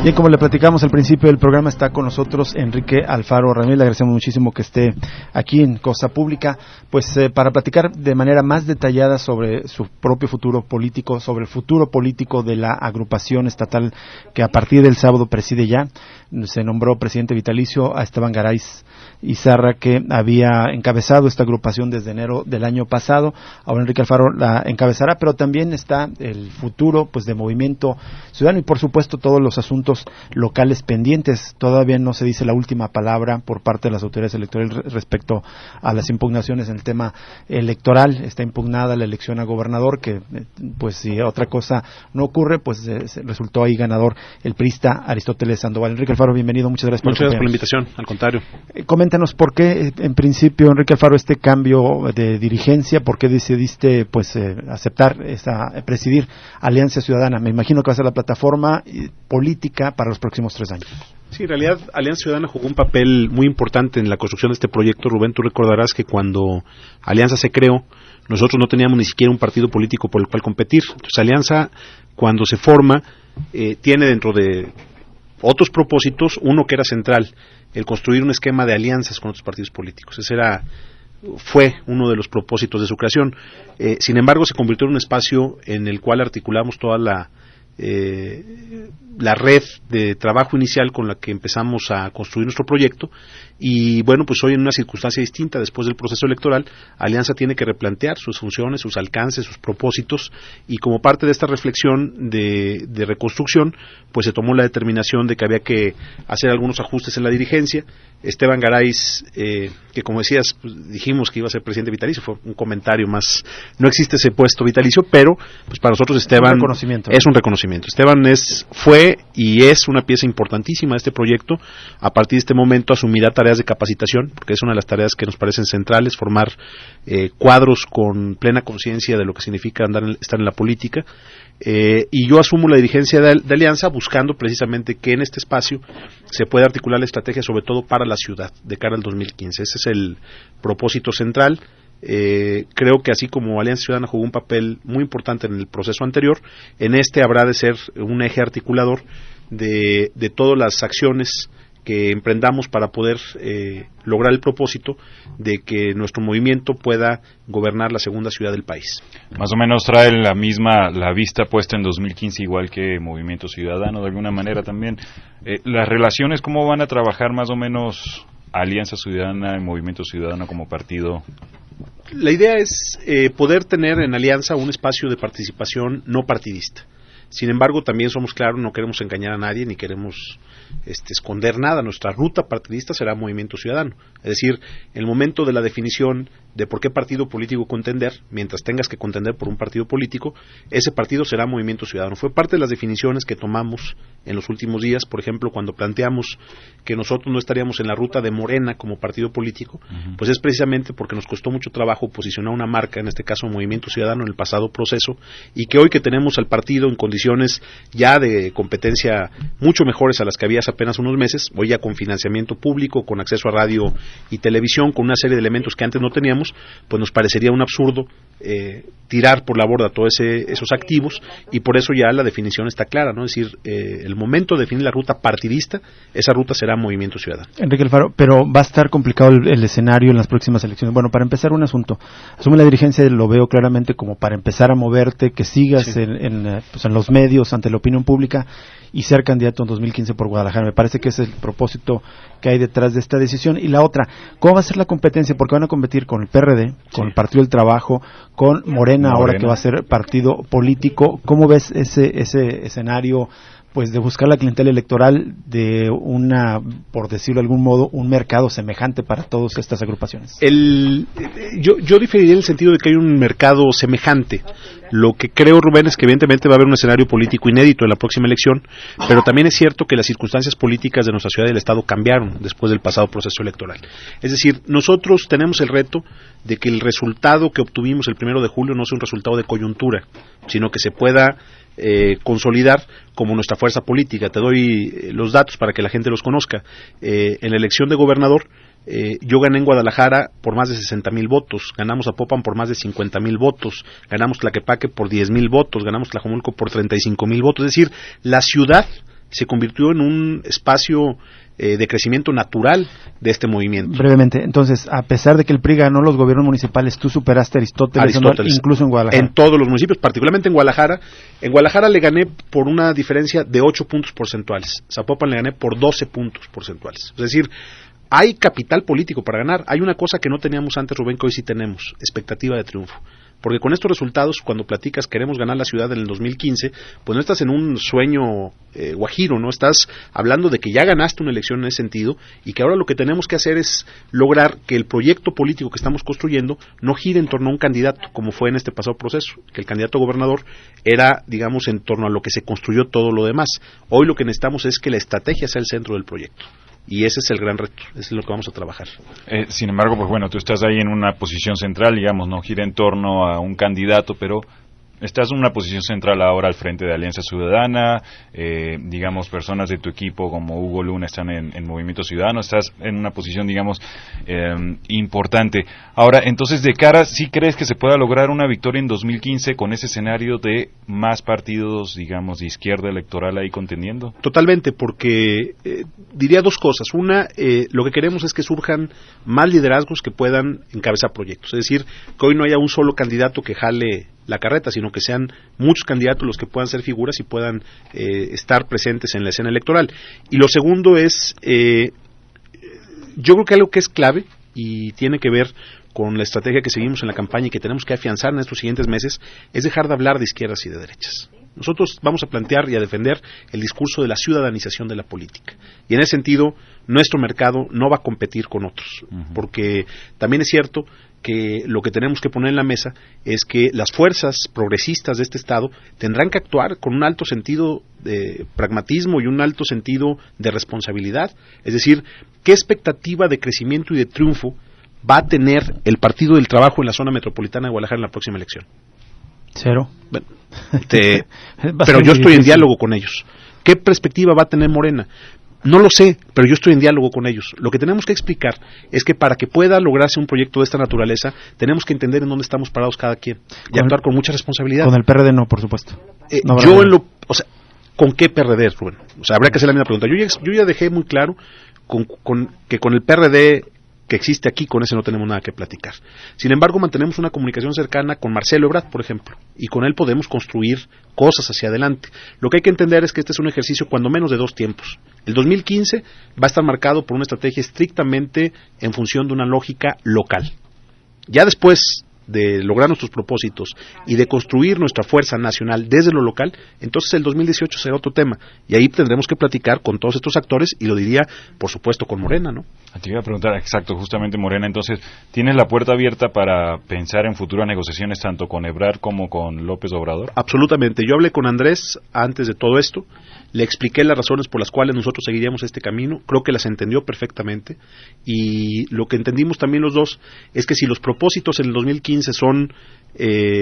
Bien, como le platicamos al principio del programa, está con nosotros Enrique Alfaro Ramírez. Le agradecemos muchísimo que esté aquí en Cosa Pública, pues para platicar de manera más detallada sobre su propio futuro político, sobre el futuro político de la agrupación estatal que a partir del sábado preside ya. Se nombró presidente vitalicio a Esteban Garay Izarra, que había encabezado esta agrupación desde enero del año pasado. Ahora Enrique Alfaro la encabezará, pero también está el futuro pues de Movimiento Ciudadano y por supuesto todos los asuntos locales pendientes. Todavía no se dice la última palabra por parte de las autoridades electorales respecto a las impugnaciones en el tema electoral. Está impugnada la elección a gobernador, que pues si otra cosa no ocurre, pues resultó ahí ganador el priista Aristóteles Sandoval. Enrique Alfaro, bienvenido, muchas gracias por la invitación, al contrario. Coméntanos por qué, en principio, Enrique Alfaro, este cambio de dirigencia, por qué decidiste pues aceptar presidir Alianza Ciudadana. Me imagino que va a ser la plataforma política para los próximos 3 años. Sí, en realidad Alianza Ciudadana jugó un papel muy importante en la construcción de este proyecto. Rubén, tú recordarás que cuando Alianza se creó, nosotros no teníamos ni siquiera un partido político por el cual competir. Entonces Alianza, cuando se forma, tiene dentro de otros propósitos, uno que era central, el construir un esquema de alianzas con otros partidos políticos. Ese fue uno de los propósitos de su creación. Sin embargo, se convirtió en un espacio en el cual articulamos toda la red de trabajo inicial con la que empezamos a construir nuestro proyecto. Y bueno, pues hoy en una circunstancia distinta, después del proceso electoral, Alianza tiene que replantear sus funciones, sus alcances, sus propósitos, y como parte de esta reflexión de reconstrucción, pues se tomó la determinación de que había que hacer algunos ajustes en la dirigencia. Esteban Garay, que como decías, pues dijimos que iba a ser presidente vitalicio, fue un comentario más, no existe ese puesto vitalicio, pero pues para nosotros Esteban es un reconocimiento. Esteban fue y es una pieza importantísima de este proyecto. A partir de este momento asumirá tareas de capacitación, porque es una de las tareas que nos parecen centrales, formar cuadros con plena conciencia de lo que significa estar en la política. Y yo asumo la dirigencia de Alianza buscando precisamente que en este espacio se pueda articular la estrategia, sobre todo para la ciudad, de cara al 2015. Ese es el propósito central. Creo que así como Alianza Ciudadana jugó un papel muy importante en el proceso anterior, en este habrá de ser un eje articulador de todas las acciones que emprendamos para poder lograr el propósito de que nuestro movimiento pueda gobernar la segunda ciudad del país. Más o menos trae la vista puesta en 2015, igual que Movimiento Ciudadano, de alguna manera también. Las relaciones, ¿cómo van a trabajar más o menos Alianza Ciudadana y Movimiento Ciudadano como partido? La idea es poder tener en Alianza un espacio de participación no partidista. Sin embargo, también somos claros, no queremos engañar a nadie, ni queremos esconder nada. Nuestra ruta partidista será Movimiento Ciudadano. Es decir, el momento de la definición de por qué partido político contender, mientras tengas que contender por un partido político, ese partido será Movimiento Ciudadano. Fue parte de las definiciones que tomamos en los últimos días, por ejemplo, cuando planteamos que nosotros no estaríamos en la ruta de Morena como partido político, pues es precisamente porque nos costó mucho trabajo posicionar una marca, en este caso Movimiento Ciudadano, en el pasado proceso, y que hoy que tenemos al partido en condiciones ya de competencia mucho mejores a las que había hace apenas unos meses, hoy ya con financiamiento público, con acceso a radio y televisión, con una serie de elementos que antes no teníamos, pues nos parecería un absurdo tirar por la borda todos esos activos, y por eso ya la definición está clara, ¿no? Es decir, el momento de definir la ruta partidista, esa ruta será Movimiento Ciudadano. Enrique Alfaro, pero va a estar complicado el escenario en las próximas elecciones. Bueno, para empezar un asunto, asume la dirigencia, lo veo claramente como para empezar a moverte, que sigas sí. en los medios, ante la opinión pública, y ser candidato en 2015 por Guadalajara. Me parece que es el propósito que hay detrás de esta decisión. Y la otra, ¿cómo va a ser la competencia? Porque van a competir con el PRD, con el Partido del Trabajo, con Morena, ahora que va a ser partido político. ¿Cómo ves ese escenario, pues, de buscar la clientela electoral de por decirlo de algún modo, un mercado semejante para todas estas agrupaciones? Yo diferiría en el sentido de que hay un mercado semejante. Lo que creo, Rubén, es que evidentemente va a haber un escenario político inédito en la próxima elección, pero también es cierto que las circunstancias políticas de nuestra ciudad y del Estado cambiaron después del pasado proceso electoral. Es decir, nosotros tenemos el reto de que el resultado que obtuvimos el 1 de julio no sea un resultado de coyuntura, sino que se pueda consolidar como nuestra fuerza política. Te doy los datos para que la gente los conozca. En la elección de gobernador, yo gané en Guadalajara por más de 60,000 votos, ganamos Zapopan por más de 50,000 votos, ganamos Tlaquepaque por 10,000 votos, ganamos Tlajomulco por 35,000 votos. Es decir, la ciudad se convirtió en un espacio de crecimiento natural de este movimiento. Brevemente, entonces, a pesar de que el PRI ganó los gobiernos municipales, tú superaste a Aristóteles. Incluso en Guadalajara. En todos los municipios, particularmente en Guadalajara. En Guadalajara le gané por una diferencia de 8 puntos porcentuales. Zapopan le gané por 12 puntos porcentuales. Es decir, hay capital político para ganar. Hay una cosa que no teníamos antes, Rubén, que hoy sí tenemos: expectativa de triunfo. Porque con estos resultados, cuando platicas queremos ganar la ciudad en el 2015, pues no estás en un sueño guajiro, ¿no? Estás hablando de que ya ganaste una elección en ese sentido y que ahora lo que tenemos que hacer es lograr que el proyecto político que estamos construyendo no gire en torno a un candidato, como fue en este pasado proceso, que el candidato a gobernador era, digamos, en torno a lo que se construyó todo lo demás. Hoy lo que necesitamos es que la estrategia sea el centro del proyecto. Y ese es el gran reto, ese es lo que vamos a trabajar. Sin embargo, pues bueno, tú estás ahí en una posición central, digamos, no gira en torno a un candidato, pero estás en una posición central ahora al frente de Alianza Ciudadana, digamos, personas de tu equipo como Hugo Luna están en Movimiento Ciudadano, estás en una posición, digamos, importante. Ahora, entonces, de cara, ¿sí crees que se pueda lograr una victoria en 2015 con ese escenario de más partidos, digamos, de izquierda electoral ahí contendiendo? Totalmente, porque diría dos cosas. Una, lo que queremos es que surjan más liderazgos que puedan encabezar proyectos. Es decir, que hoy no haya un solo candidato que jale la carreta, sino que sean muchos candidatos los que puedan ser figuras y puedan estar presentes en la escena electoral. Y lo segundo es, yo creo que algo que es clave y tiene que ver con la estrategia que seguimos en la campaña y que tenemos que afianzar en estos siguientes meses, es dejar de hablar de izquierdas y de derechas. Nosotros vamos a plantear y a defender el discurso de la ciudadanización de la política. Y en ese sentido, nuestro mercado no va a competir con otros, porque también es cierto que lo que tenemos que poner en la mesa es que las fuerzas progresistas de este Estado tendrán que actuar con un alto sentido de pragmatismo y un alto sentido de responsabilidad. Es decir, ¿qué expectativa de crecimiento y de triunfo va a tener el Partido del Trabajo en la zona metropolitana de Guadalajara en la próxima elección? Cero. Bueno, pero yo estoy en diálogo con ellos. ¿Qué perspectiva va a tener Morena? No lo sé, pero yo estoy en diálogo con ellos. Lo que tenemos que explicar es que para que pueda lograrse un proyecto de esta naturaleza, tenemos que entender en dónde estamos parados cada quien y actuar con mucha responsabilidad. Con el PRD no, por supuesto. No, ¿con qué PRD, Rubén? O sea, habría que hacer la misma pregunta. Yo ya dejé muy claro que con el PRD que existe aquí, con ese no tenemos nada que platicar. Sin embargo, mantenemos una comunicación cercana con Marcelo Ebrard, por ejemplo, y con él podemos construir cosas hacia adelante. Lo que hay que entender es que este es un ejercicio cuando menos de dos tiempos. El 2015 va a estar marcado por una estrategia estrictamente en función de una lógica local. Ya después de lograr nuestros propósitos y de construir nuestra fuerza nacional desde lo local, entonces el 2018 será otro tema, y ahí tendremos que platicar con todos estos actores, y lo diría, por supuesto, con Morena, ¿no? Te iba a preguntar, exacto, justamente Morena, entonces, ¿tienes la puerta abierta para pensar en futuras negociaciones tanto con Ebrard como con López Obrador? Absolutamente, yo hablé con Andrés antes de todo esto, le expliqué las razones por las cuales nosotros seguiríamos este camino, creo que las entendió perfectamente, y lo que entendimos también los dos es que si los propósitos en el 2015 son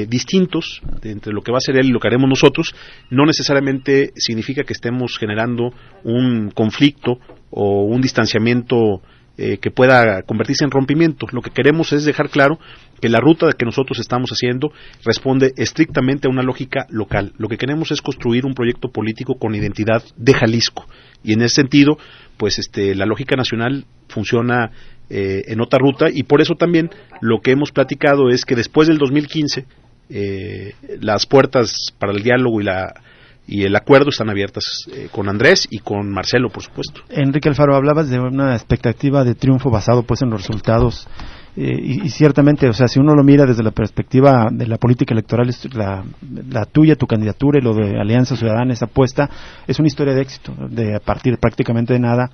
distintos entre lo que va a ser él y lo que haremos nosotros, no necesariamente significa que estemos generando un conflicto o un distanciamiento que pueda convertirse en rompimiento. Lo que queremos es dejar claro que la ruta que nosotros estamos haciendo responde estrictamente a una lógica local. Lo que queremos es construir un proyecto político con identidad de Jalisco, y en ese sentido, pues la lógica nacional funciona en otra ruta, y por eso también lo que hemos platicado es que después del 2015 las puertas para el diálogo y el acuerdo están abiertas con Andrés y con Marcelo, por supuesto. Enrique Alfaro, hablabas de una expectativa de triunfo basado pues en los resultados, y ciertamente, o sea, si uno lo mira desde la perspectiva de la política electoral, la tuya, tu candidatura y lo de Alianza Ciudadana, esa apuesta, es una historia de éxito, de a partir prácticamente de nada,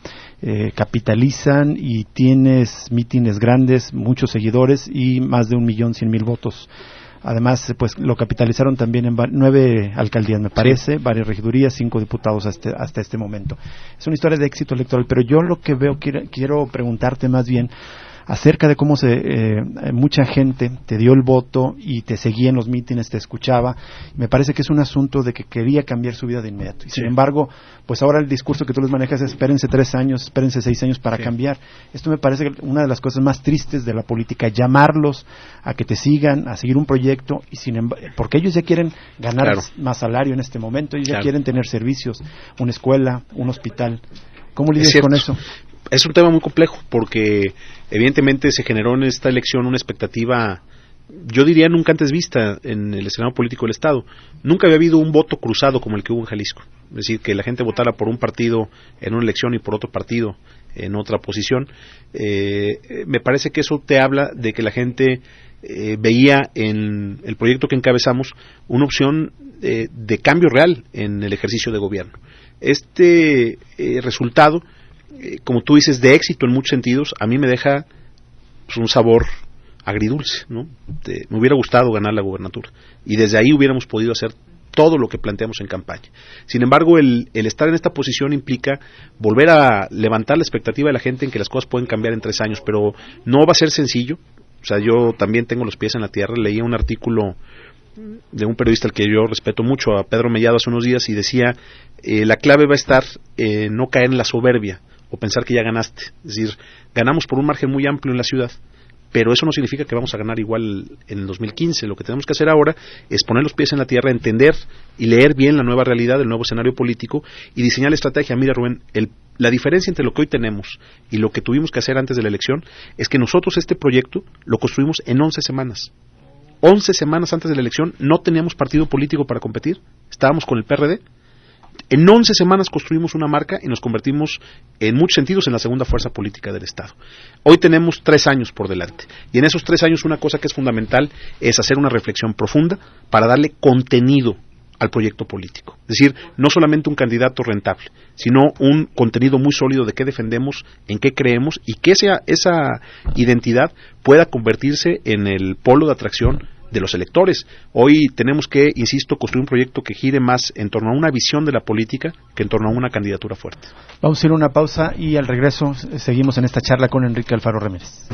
capitalizan y tienes mítines grandes, muchos seguidores y más de 1.100.000 votos. Además, pues lo capitalizaron también en 9 alcaldías, me parece, sí, varias regidurías, 5 diputados hasta este momento. Es una historia de éxito electoral, pero yo lo que veo, quiero preguntarte más bien, acerca de cómo mucha gente te dio el voto y te seguía en los mítines, te escuchaba. Me parece que es un asunto de que quería cambiar su vida de inmediato. Y sin embargo, pues ahora el discurso que tú les manejas es espérense 3 años, espérense 6 años para cambiar. Esto me parece que una de las cosas más tristes de la política, llamarlos a que te sigan, a seguir un proyecto, y porque ellos ya quieren ganar más salario en este momento, ellos ya quieren tener servicios, una escuela, un hospital. ¿Cómo lidias con eso? Es un tema muy complejo porque evidentemente se generó en esta elección una expectativa, yo diría nunca antes vista en el escenario político del Estado. Nunca había habido un voto cruzado como el que hubo en Jalisco. Es decir, que la gente votara por un partido en una elección y por otro partido en otra posición. Me parece que eso te habla de que la gente veía en el proyecto que encabezamos una opción de cambio real en el ejercicio de gobierno. Este resultado, como tú dices, de éxito en muchos sentidos, a mí me deja pues, un sabor agridulce, ¿no? Me hubiera gustado ganar la gubernatura y desde ahí hubiéramos podido hacer todo lo que planteamos en campaña. Sin embargo, el estar en esta posición implica volver a levantar la expectativa de la gente en que las cosas pueden cambiar en 3 años, pero no va a ser sencillo. O sea, yo también tengo los pies en la tierra. Leí un artículo de un periodista al que yo respeto mucho, a Pedro Mellado, hace unos días, y decía, la clave va a estar en no caer en la soberbia o pensar que ya ganaste. Es decir, ganamos por un margen muy amplio en la ciudad, pero eso no significa que vamos a ganar igual en el 2015. Lo que tenemos que hacer ahora es poner los pies en la tierra, entender y leer bien la nueva realidad, el nuevo escenario político y diseñar la estrategia. Mira, Rubén, la diferencia entre lo que hoy tenemos y lo que tuvimos que hacer antes de la elección es que nosotros este proyecto lo construimos en 11 semanas. 11 semanas antes de la elección no teníamos partido político para competir, estábamos con el PRD. En 11 semanas construimos una marca y nos convertimos en muchos sentidos en la segunda fuerza política del Estado. Hoy tenemos 3 años por delante y en esos 3 años una cosa que es fundamental es hacer una reflexión profunda para darle contenido al proyecto político. Es decir, no solamente un candidato rentable, sino un contenido muy sólido de qué defendemos, en qué creemos y que esa identidad pueda convertirse en el polo de atracción de los electores. Hoy tenemos que, insisto, construir un proyecto que gire más en torno a una visión de la política que en torno a una candidatura fuerte. Vamos a ir a una pausa y al regreso seguimos en esta charla con Enrique Alfaro Ramírez.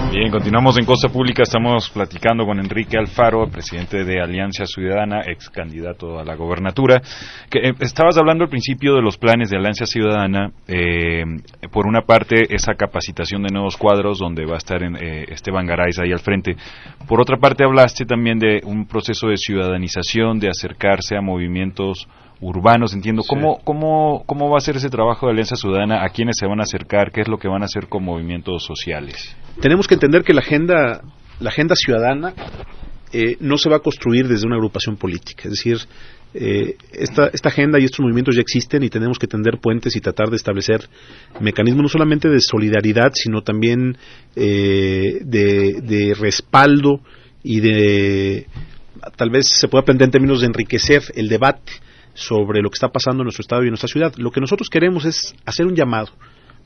Bien, continuamos en Cosa Pública, estamos platicando con Enrique Alfaro, presidente de Alianza Ciudadana, ex candidato a la gobernatura. Estabas hablando al principio de los planes de Alianza Ciudadana, por una parte esa capacitación de nuevos cuadros donde va a estar Esteban Garay ahí al frente. Por otra parte hablaste también de un proceso de ciudadanización, de acercarse a movimientos urbanos, entiendo. Sí. ¿Cómo va a ser ese trabajo de Alianza Ciudadana? ¿A quiénes se van a acercar? ¿Qué es lo que van a hacer con movimientos sociales? Tenemos que entender que la agenda ciudadana no se va a construir desde una agrupación política. Es decir, esta agenda y estos movimientos ya existen y tenemos que tender puentes y tratar de establecer mecanismos no solamente de solidaridad, sino también de respaldo y tal vez se pueda aprender en términos de enriquecer el debate sobre lo que está pasando en nuestro estado y en nuestra ciudad. Lo que nosotros queremos es hacer un llamado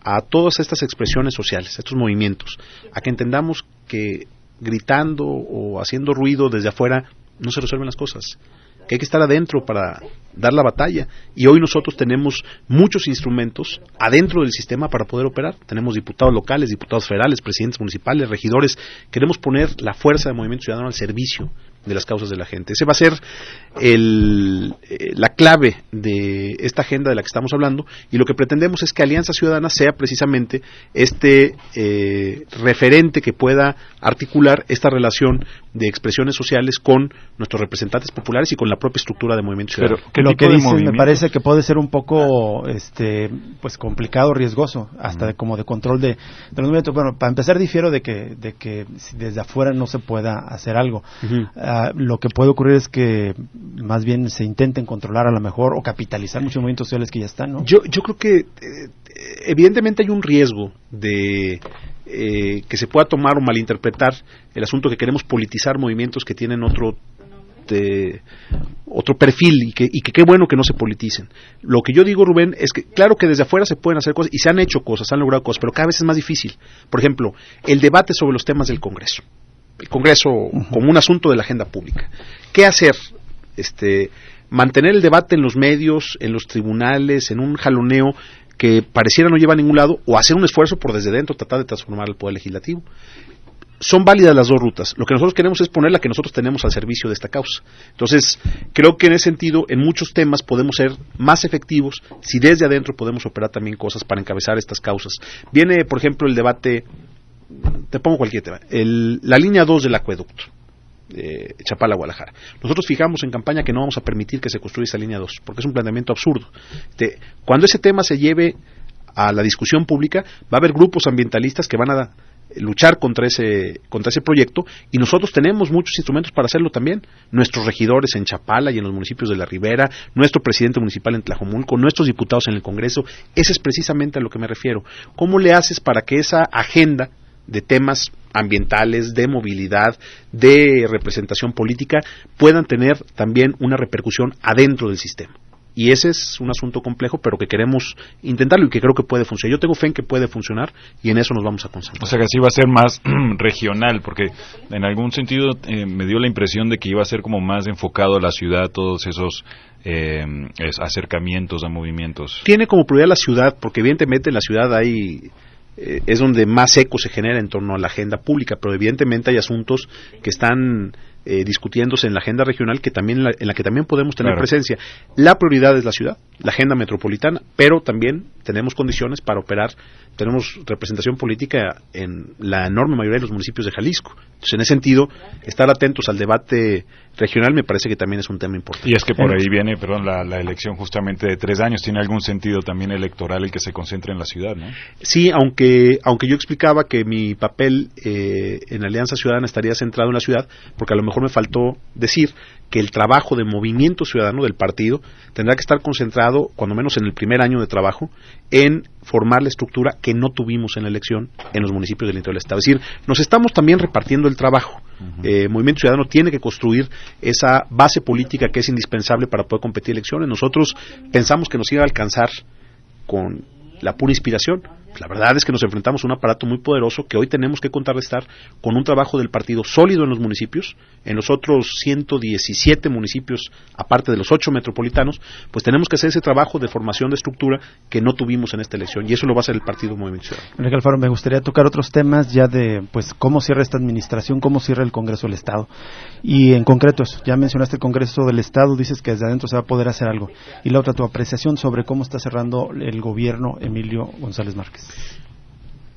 a todas estas expresiones sociales, a estos movimientos, a que entendamos que gritando o haciendo ruido desde afuera no se resuelven las cosas, que hay que estar adentro para dar la batalla, y hoy nosotros tenemos muchos instrumentos adentro del sistema para poder operar. Tenemos diputados locales, diputados federales, presidentes municipales, regidores. Queremos poner la fuerza del movimiento ciudadano al servicio de las causas de la gente. Ese va a ser la clave de esta agenda de la que estamos hablando, y lo que pretendemos es que Alianza Ciudadana sea precisamente este referente que pueda articular esta relación de expresiones sociales con nuestros representantes populares y con la propia estructura de Movimiento Ciudadano. Pero lo que dices me parece que puede ser un poco pues complicado, riesgoso, hasta como de control de los movimientos. Bueno, para empezar difiero de que desde afuera no se pueda hacer algo. Lo que puede ocurrir es que más bien se intenten controlar a lo mejor o capitalizar muchos movimientos sociales que ya están, ¿no? Yo creo que evidentemente hay un riesgo de que se pueda tomar o malinterpretar el asunto, que queremos politizar movimientos que tienen otro perfil y que qué bueno que no se politicen. Lo que yo digo, Rubén, es que claro que desde afuera se pueden hacer cosas y se han hecho cosas, se han logrado cosas, pero cada vez es más difícil. Por ejemplo, el debate sobre los temas del Congreso. El Congreso como un asunto de la agenda pública. ¿Qué hacer? mantener el debate en los medios, en los tribunales, en un jaloneo que pareciera no lleva a ningún lado, o hacer un esfuerzo por desde dentro tratar de transformar el poder legislativo. Son válidas las dos rutas. Lo que nosotros queremos es poner la que nosotros tenemos al servicio de esta causa. Entonces, creo que en ese sentido, en muchos temas podemos ser más efectivos si desde adentro podemos operar también cosas para encabezar estas causas. Viene, por ejemplo, el debate, te pongo cualquier tema, la línea 2 del acueducto, Chapala-Guadalajara. Nosotros fijamos en campaña que no vamos a permitir que se construya esa línea 2, porque es un planteamiento absurdo. Cuando ese tema se lleve a la discusión pública, va a haber grupos ambientalistas que van a luchar contra ese proyecto, y nosotros tenemos muchos instrumentos para hacerlo también. Nuestros regidores en Chapala y en los municipios de la Ribera, nuestro presidente municipal en Tlajomulco, nuestros diputados en el Congreso. Ese es precisamente a lo que me refiero. ¿Cómo le haces para que esa agenda de temas ambientales, de movilidad, de representación política, puedan tener también una repercusión adentro del sistema? Y ese es un asunto complejo, pero que queremos intentarlo y que creo que puede funcionar. Yo tengo fe en que puede funcionar y en eso nos vamos a concentrar. O sea que así va a ser más regional, porque en algún sentido me dio la impresión de que iba a ser como más enfocado a la ciudad, todos esos acercamientos a movimientos. Tiene como prioridad la ciudad, porque evidentemente en la ciudad es donde más eco se genera en torno a la agenda pública, pero evidentemente hay asuntos que están discutiéndose en la agenda regional que también en la que también podemos tener presencia. La prioridad es la ciudad, la agenda metropolitana, pero también tenemos condiciones para operar, tenemos representación política en la enorme mayoría de los municipios de Jalisco. Entonces, en ese sentido, estar atentos al debate regional me parece que también es un tema importante. Y es que por ahí viene, la elección justamente de 3 años, ¿tiene algún sentido también electoral el que se concentre en la ciudad, no? Sí, aunque yo explicaba que mi papel en Alianza Ciudadana estaría centrado en la ciudad, porque a lo mejor me faltó decir que el trabajo de movimiento ciudadano del partido tendrá que estar concentrado, cuando menos en el primer año de trabajo, en formar la estructura que no tuvimos en la elección en los municipios del interior del Estado. Es decir, nos estamos también repartiendo el trabajo. Movimiento Ciudadano tiene que construir esa base política que es indispensable para poder competir en elecciones. Nosotros pensamos que nos iba a alcanzar con la pura inspiración. La verdad es que nos enfrentamos a un aparato muy poderoso que hoy tenemos que contrarrestar con un trabajo del partido sólido en los municipios. En los otros 117 municipios, aparte de los 8 metropolitanos, pues tenemos que hacer ese trabajo de formación de estructura que no tuvimos en esta elección, y eso lo va a hacer el partido Movimiento Ciudadano. Enrique Alfaro, me gustaría tocar otros temas ya de cómo cierra esta administración, cómo cierra el Congreso del Estado. Y en concreto eso, ya mencionaste el Congreso del Estado, dices que desde adentro se va a poder hacer algo. Y la otra, tu apreciación sobre cómo está cerrando el gobierno Emilio González Márquez.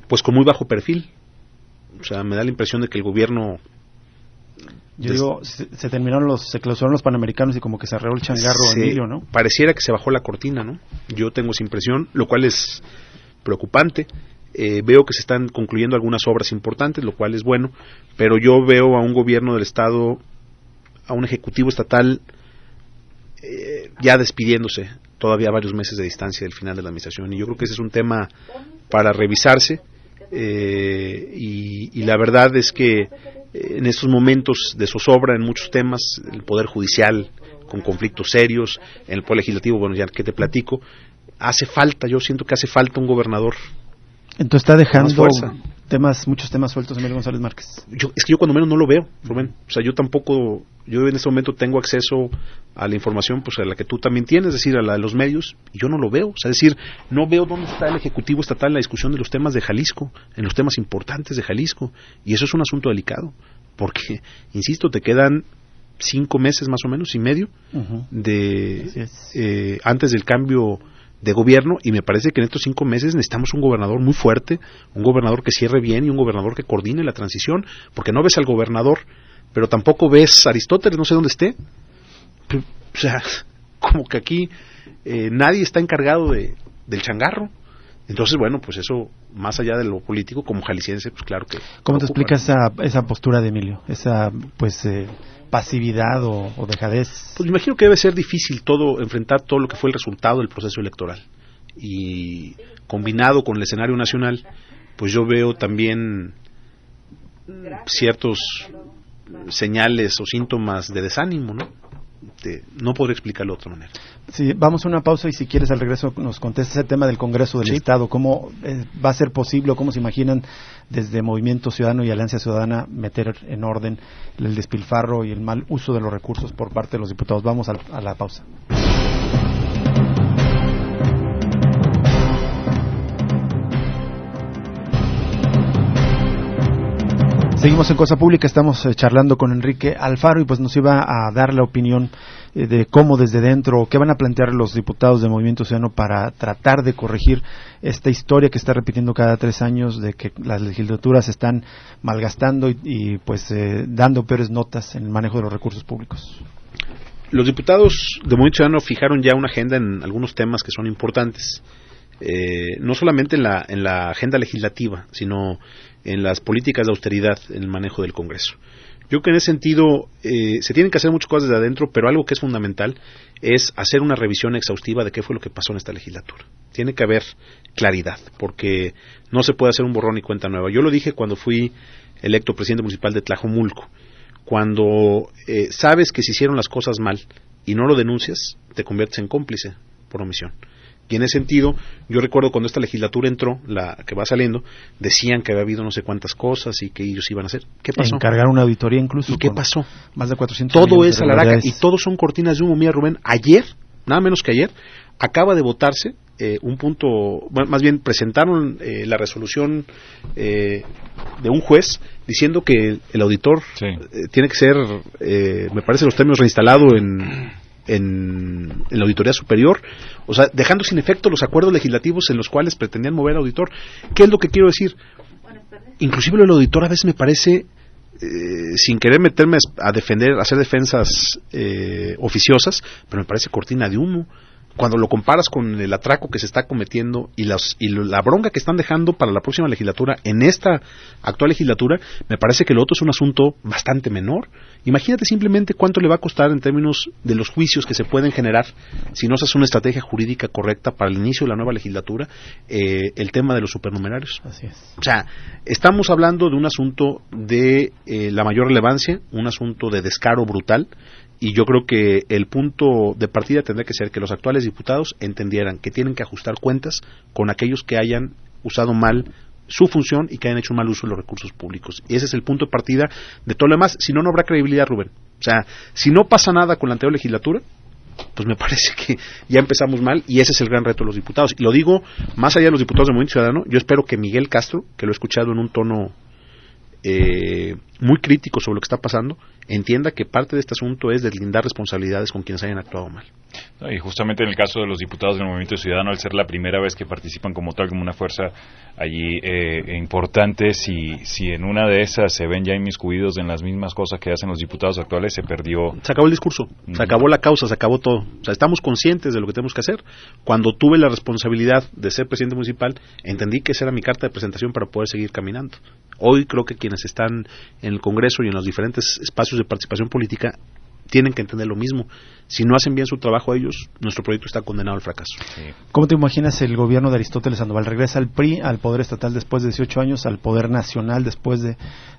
Pues con muy bajo perfil. O sea, me da la impresión de que el gobierno... se clausuraron los Panamericanos y como que se arreó el changarro Emilio, ¿no? Pareciera que se bajó la cortina, ¿no? Yo tengo esa impresión, lo cual es preocupante. Veo que se están concluyendo algunas obras importantes, lo cual es bueno, pero yo veo a un gobierno del Estado, a un ejecutivo estatal ya despidiéndose todavía a varios meses de distancia del final de la administración, y yo creo que ese es un tema para revisarse, y la verdad es que en estos momentos de zozobra en muchos temas, el Poder Judicial con conflictos serios, en el Poder Legislativo, bueno, ya que te platico, yo siento que hace falta un gobernador. Entonces está dejando muchos temas sueltos Emilio González Márquez. Es que yo cuando menos no lo veo, Rubén. O sea, yo en este momento tengo acceso a la información, pues a la que tú también tienes, es decir, a la de los medios, y yo no lo veo. O sea, es decir, no veo dónde está el Ejecutivo Estatal en la discusión de los temas de Jalisco, en los temas importantes de Jalisco. Y eso es un asunto delicado, porque, insisto, te quedan 5 meses más o menos y medio antes del cambio de gobierno, y me parece que en estos 5 meses necesitamos un gobernador muy fuerte, un gobernador que cierre bien y un gobernador que coordine la transición, porque no ves al gobernador, pero tampoco ves a Aristóteles, no sé dónde esté. O sea, como que aquí nadie está encargado del changarro. Entonces, bueno, pues eso, más allá de lo político, como jalisciense, pues claro que... ¿Cómo te explicas esa postura de Emilio? Esa, pasividad o dejadez. Pues me imagino que debe ser difícil enfrentar todo lo que fue el resultado del proceso electoral, y combinado con el escenario nacional, pues yo veo también ciertos señales o síntomas de desánimo, ¿no? No podría explicarlo de otra manera. Sí, vamos a una pausa y si quieres al regreso nos contestas el tema del Congreso del Estado. ¿Cómo va a ser posible o cómo se imaginan desde Movimiento Ciudadano y Alianza Ciudadana meter en orden el despilfarro y el mal uso de los recursos por parte de los diputados? Vamos a la pausa. Seguimos en Cosa Pública, estamos charlando con Enrique Alfaro y pues nos iba a dar la opinión de cómo desde dentro, qué van a plantear los diputados de Movimiento Ciudadano para tratar de corregir esta historia que está repitiendo cada 3 años de que las legislaturas están malgastando y dando peores notas en el manejo de los recursos públicos. Los diputados de Movimiento Ciudadano fijaron ya una agenda en algunos temas que son importantes, no solamente en la agenda legislativa, sino en las políticas de austeridad en el manejo del Congreso. Yo creo que en ese sentido se tienen que hacer muchas cosas desde adentro, pero algo que es fundamental es hacer una revisión exhaustiva de qué fue lo que pasó en esta legislatura. Tiene que haber claridad, porque no se puede hacer un borrón y cuenta nueva. Yo lo dije cuando fui electo presidente municipal de Tlajomulco. Cuando sabes que se hicieron las cosas mal y no lo denuncias, te conviertes en cómplice por omisión. Y en ese sentido, yo recuerdo cuando esta legislatura entró, la que va saliendo, decían que había habido no sé cuántas cosas y que ellos iban a hacer. ¿Qué pasó? Encargar una auditoría incluso. ¿Y qué pasó? Más de 400 todo es a la araca y todos son cortinas de humo. Mira, Rubén, ayer, nada menos que ayer, acaba de votarse un punto, bueno, más bien presentaron la resolución de un juez diciendo que el auditor tiene que ser, me parece los términos, reinstalado en la auditoría superior, o sea, dejando sin efecto los acuerdos legislativos en los cuales pretendían mover al auditor. ¿Qué es lo que quiero decir? Inclusive el auditor a veces me parece, sin querer meterme a hacer defensas oficiosas, pero me parece cortina de humo. Cuando lo comparas con el atraco que se está cometiendo y la bronca que están dejando para la próxima legislatura, en esta actual legislatura, me parece que lo otro es un asunto bastante menor. Imagínate simplemente cuánto le va a costar en términos de los juicios que se pueden generar si no se hace una estrategia jurídica correcta para el inicio de la nueva legislatura, el tema de los supernumerarios. Así es. O sea, estamos hablando de un asunto de la mayor relevancia, un asunto de descaro brutal. Y yo creo que el punto de partida tendría que ser que los actuales diputados entendieran que tienen que ajustar cuentas con aquellos que hayan usado mal su función y que hayan hecho un mal uso de los recursos públicos. Y ese es el punto de partida de todo lo demás. Si no, no habrá credibilidad, Rubén. O sea, si no pasa nada con la anterior legislatura, pues me parece que ya empezamos mal y ese es el gran reto de los diputados. Y lo digo más allá de los diputados del Movimiento Ciudadano, yo espero que Miguel Castro, que lo he escuchado en un tono muy crítico sobre lo que está pasando, entienda que parte de este asunto es deslindar responsabilidades con quienes hayan actuado mal. Y justamente en el caso de los diputados del Movimiento Ciudadano, al ser la primera vez que participan como tal, como una fuerza allí importante, si en una de esas se ven ya inmiscuidos en las mismas cosas que hacen los diputados actuales, se perdió. Se acabó el discurso, se acabó la causa, se acabó todo. O sea, estamos conscientes de lo que tenemos que hacer. Cuando tuve la responsabilidad de ser presidente municipal, entendí que esa era mi carta de presentación para poder seguir caminando. Hoy creo que quienes están en el Congreso y en los diferentes espacios de participación política tienen que entender lo mismo. Si no hacen bien su trabajo ellos, nuestro proyecto está condenado al fracaso. Sí. ¿Cómo te imaginas el gobierno de Aristóteles Sandoval? Regresa al PRI, al Poder Estatal después de 18 años, al Poder Nacional después de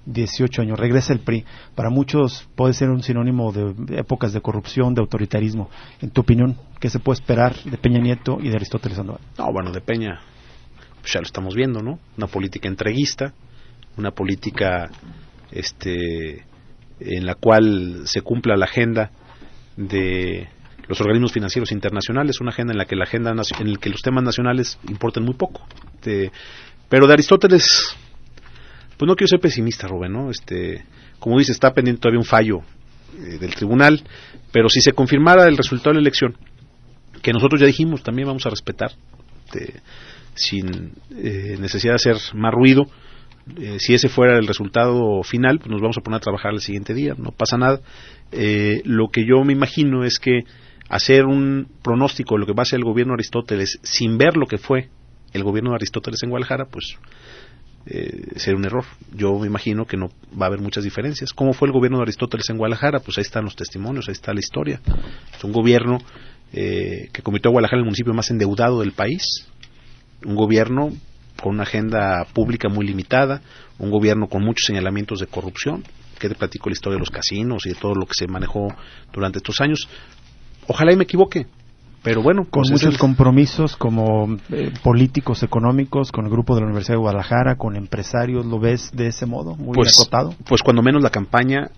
18 años. Regresa el PRI. Para muchos puede ser un sinónimo de épocas de corrupción, de autoritarismo. En tu opinión, ¿qué se puede esperar de Peña Nieto y de Aristóteles Sandoval? No, bueno, de Peña pues ya lo estamos viendo, ¿no? Una política entreguista, una política en la cual se cumpla la agenda de los organismos financieros internacionales, una agenda en la que los temas nacionales importan muy poco. Pero de Aristóteles, pues no quiero ser pesimista, Rubén, ¿no? Como dice, está pendiente todavía un fallo del tribunal, pero si se confirmara el resultado de la elección, que nosotros ya dijimos, también vamos a respetar, sin necesidad de hacer más ruido. Si ese fuera el resultado final, pues nos vamos a poner a trabajar el siguiente día, no pasa nada. Lo que yo me imagino es que hacer un pronóstico de lo que va a ser el gobierno de Aristóteles sin ver lo que fue el gobierno de Aristóteles en Guadalajara, pues sería un error. Yo me imagino que no va a haber muchas diferencias. ¿Cómo fue el gobierno de Aristóteles en Guadalajara? Pues ahí están los testimonios, ahí está la historia. Es un gobierno que convirtió a Guadalajara en el municipio más endeudado del país, un gobierno con una agenda pública muy limitada, un gobierno con muchos señalamientos de corrupción, que te platico la historia de los casinos y de todo lo que se manejó durante estos años. Ojalá y me equivoque, pero bueno. Con pues muchos compromisos como políticos, económicos, con el grupo de la Universidad de Guadalajara, con empresarios, ¿lo ves de ese modo, muy acotado? Pues cuando menos la campaña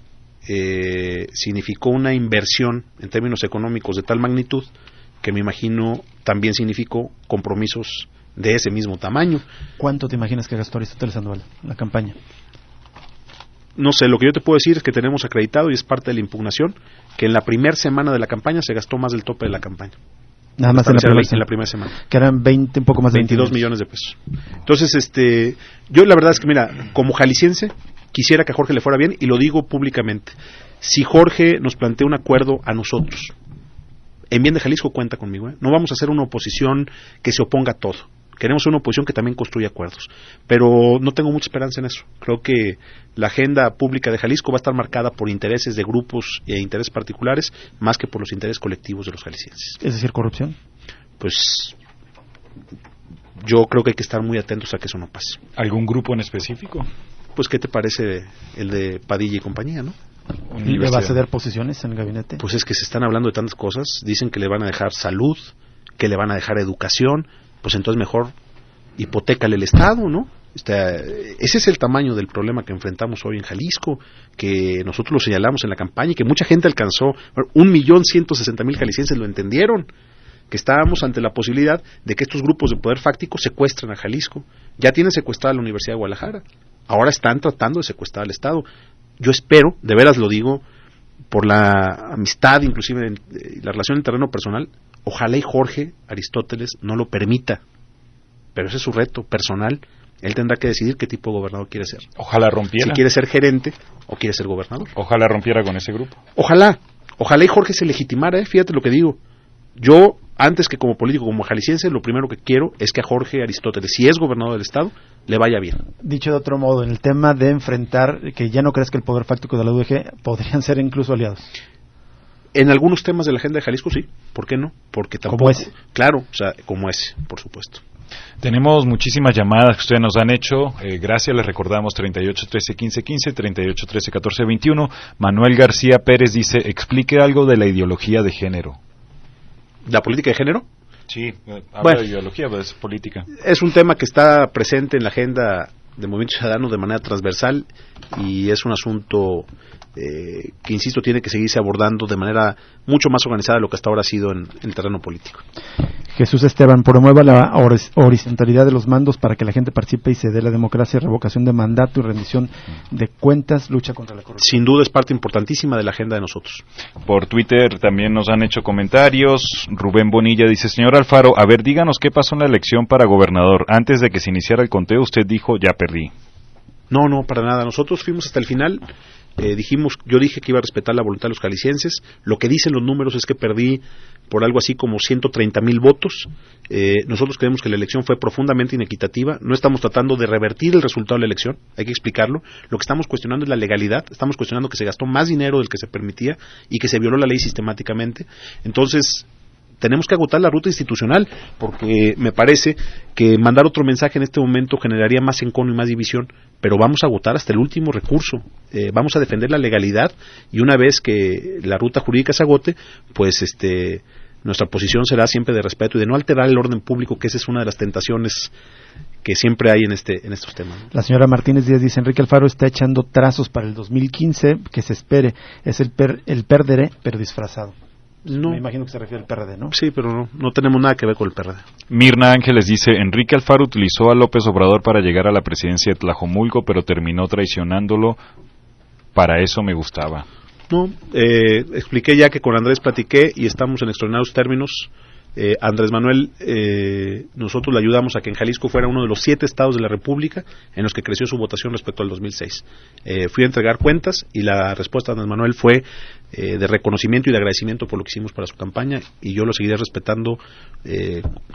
significó una inversión en términos económicos de tal magnitud que me imagino también significó compromisos de ese mismo tamaño. ¿Cuánto te imaginas que gastó Aristóteles Sandoval la campaña? No sé, lo que yo te puedo decir es que tenemos acreditado, y es parte de la impugnación, que en la primera semana de la campaña se gastó más del tope de la campaña. Nada más en la primera semana. Que eran 20, un poco más de 22 millones de pesos. Entonces, yo la verdad es que, mira, como jalisciense, quisiera que a Jorge le fuera bien, y lo digo públicamente. Si Jorge nos plantea un acuerdo a nosotros, en bien de Jalisco cuenta conmigo, No vamos a hacer una oposición que se oponga a todo. Queremos una oposición que también construya acuerdos. Pero no tengo mucha esperanza en eso. Creo que la agenda pública de Jalisco va a estar marcada por intereses de grupos e intereses particulares, más que por los intereses colectivos de los jaliscienses. ¿Es decir, corrupción? Pues yo creo que hay que estar muy atentos a que eso no pase. ¿Algún grupo en específico? Pues, ¿qué te parece el de Padilla y compañía, no? ¿Le va a ceder posiciones en el gabinete? Pues es que se están hablando de tantas cosas. Dicen que le van a dejar salud, que le van a dejar educación. Pues entonces mejor hipotécale el Estado, ¿no? Ese es el tamaño del problema que enfrentamos hoy en Jalisco, que nosotros lo señalamos en la campaña y que mucha gente alcanzó. 1.160.000 jaliscienses lo entendieron, que estábamos ante la posibilidad de que estos grupos de poder fáctico secuestren a Jalisco. Ya tienen secuestrada la Universidad de Guadalajara, ahora están tratando de secuestrar al Estado. Yo espero, de veras lo digo, por la amistad, inclusive la relación en terreno personal, ojalá y Jorge Aristóteles no lo permita, pero ese es su reto personal. Él tendrá que decidir qué tipo de gobernador quiere ser. Ojalá rompiera. Si quiere ser gerente o quiere ser gobernador. Ojalá rompiera con ese grupo. Ojalá y Jorge se legitimara, fíjate lo que digo. Yo, antes que como político, como jalisciense, lo primero que quiero es que a Jorge Aristóteles, si es gobernador del Estado, le vaya bien. Dicho de otro modo, en el tema de enfrentar, que ya no crees que el poder fáctico de la UDG podrían ser incluso aliados. En algunos temas de la agenda de Jalisco, sí. ¿Por qué no? Porque tampoco. ¿Como ese? Claro, o sea, como ese, por supuesto. Tenemos muchísimas llamadas que ustedes nos han hecho. Gracias, les recordamos 38 13 15 15, 38 13 14 21. Manuel García Pérez dice, explique algo de la ideología de género. ¿La política de género? Sí, habla de ideología, pero es política. Es un tema que está presente en la agenda del Movimiento Ciudadano de manera transversal y es un asunto que, insisto, tiene que seguirse abordando de manera mucho más organizada de lo que hasta ahora ha sido en el terreno político. Jesús Esteban, promueva la horizontalidad de los mandos para que la gente participe y se dé la democracia, revocación de mandato y rendición de cuentas, lucha contra la corrupción. Sin duda es parte importantísima de la agenda de nosotros. Por Twitter también nos han hecho comentarios. Rubén Bonilla dice, señor Alfaro, a ver, díganos qué pasó en la elección para gobernador. Antes de que se iniciara el conteo, usted dijo, ya perdí. No, para nada. Nosotros fuimos hasta el final. Yo dije que iba a respetar la voluntad de los jaliscienses. Lo que dicen los números es que perdí por algo así como 130,000 votos. Nosotros creemos que la elección fue profundamente inequitativa. No estamos tratando de revertir el resultado de la elección, hay que explicarlo. Lo que estamos cuestionando es la legalidad. Estamos cuestionando que se gastó más dinero del que se permitía y que se violó la ley sistemáticamente. Entonces, tenemos que agotar la ruta institucional, porque me parece que mandar otro mensaje en este momento generaría más encono y más división, pero vamos a agotar hasta el último recurso, vamos a defender la legalidad, y una vez que la ruta jurídica se agote, pues nuestra posición será siempre de respeto y de no alterar el orden público, que esa es una de las tentaciones que siempre hay en estos temas. La señora Martínez Díaz dice, Enrique Alfaro está echando trazos para el 2015, que se espere, es el perderé, pero disfrazado. No. Me imagino que se refiere al PRD, ¿no? Sí, pero no tenemos nada que ver con el PRD. Mirna Ángeles dice, Enrique Alfaro utilizó a López Obrador para llegar a la presidencia de Tlajomulco, pero terminó traicionándolo. Para eso me gustaba. No, expliqué ya que con Andrés platiqué y estamos en extraordinarios términos. Andrés Manuel, nosotros le ayudamos a que en Jalisco fuera uno de los 7 estados de la República en los que creció su votación respecto al 2006. Fui a entregar cuentas y la respuesta de Andrés Manuel fue de reconocimiento y de agradecimiento por lo que hicimos para su campaña, y yo lo seguiré respetando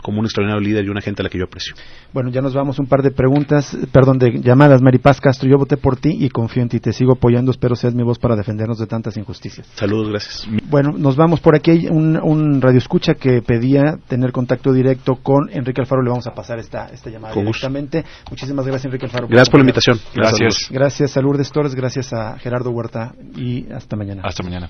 como un extraordinario líder y una gente a la que yo aprecio. Bueno, ya nos vamos, un par de de llamadas. Maripaz Castro, yo voté por ti y confío en ti, te sigo apoyando, espero seas mi voz para defendernos de tantas injusticias. Saludos, gracias. Bueno, nos vamos. Por aquí hay un radioescucha que pedía gustaría tener contacto directo con Enrique Alfaro, le vamos a pasar esta llamada Con directamente. Muchísimas gracias, Enrique Alfaro. Gracias por la invitación. Gracias. Gracias a Lourdes Torres, gracias a Gerardo Huerta y hasta mañana. Hasta mañana.